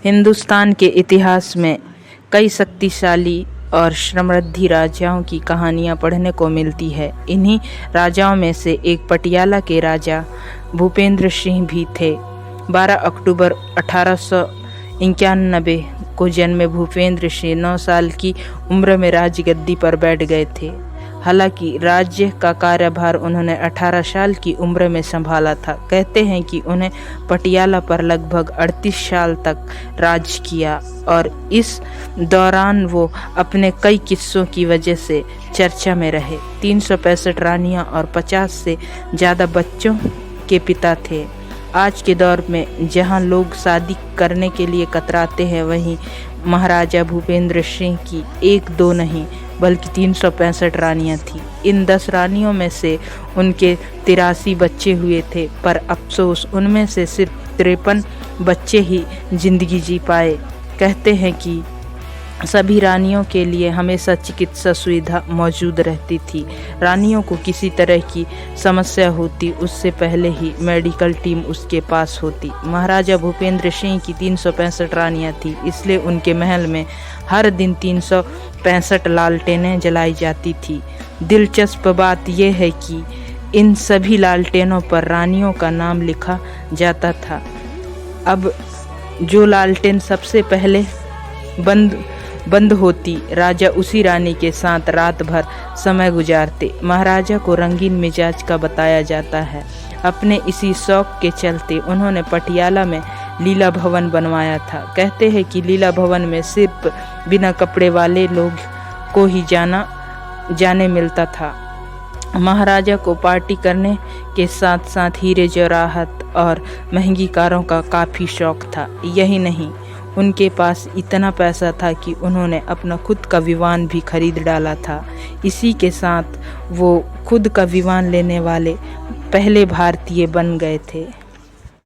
हिंदुस्तान के इतिहास में कई शक्तिशाली और समृद्ध राजाओं की कहानियाँ पढ़ने को मिलती है। इन्हीं राजाओं में से एक पटियाला के राजा भूपेंद्र सिंह भी थे। 12 अक्टूबर 1891 को जन्मे भूपेंद्र सिंह 9 साल की उम्र में राजगद्दी पर बैठ गए थे। हालांकि राज्य का कार्यभार उन्होंने 18 साल की उम्र में संभाला था। कहते हैं कि उन्हें पटियाला पर लगभग 38 साल तक राज किया और इस दौरान वो अपने कई किस्सों की वजह से चर्चा में रहे। 365 रानियां और 50 से ज़्यादा बच्चों के पिता थे। आज के दौर में जहां लोग शादी करने के लिए कतराते हैं, वहीं महाराजा भूपेंद्र सिंह की 1-2 नहीं बल्कि 365 रानियां थीं। इन 10 रानियों में से उनके 83 बच्चे हुए थे, पर अफसोस उनमें से सिर्फ 53 बच्चे ही जिंदगी जी पाए। कहते हैं कि सभी रानियों के लिए हमेशा चिकित्सा सुविधा मौजूद रहती थी। रानियों को किसी तरह की समस्या होती, उससे पहले ही मेडिकल टीम उसके पास होती। महाराजा भूपेंद्र सिंह की 365 रानियां थी, इसलिए उनके महल में हर दिन 365 लालटेनें जलाई जाती थी। दिलचस्प बात यह है कि इन सभी लालटेनों पर रानियों का नाम लिखा जाता था। अब जो लालटेन सबसे पहले बंद होती, राजा उसी रानी के साथ रात भर समय गुजारते। महाराजा को रंगीन मिजाज का बताया जाता है। अपने इसी शौक के चलते उन्होंने पटियाला में लीला भवन बनवाया था। कहते हैं कि लीला भवन में सिर्फ बिना कपड़े वाले लोग को ही जाने मिलता था। महाराजा को पार्टी करने के साथ साथ हीरे जवाहरात और महंगी कारों का काफ़ी शौक था। यही नहीं, उनके पास इतना पैसा था कि उन्होंने अपना खुद का विमान भी खरीद डाला था। इसी के साथ वो खुद का विमान लेने वाले पहले भारतीय बन गए थे।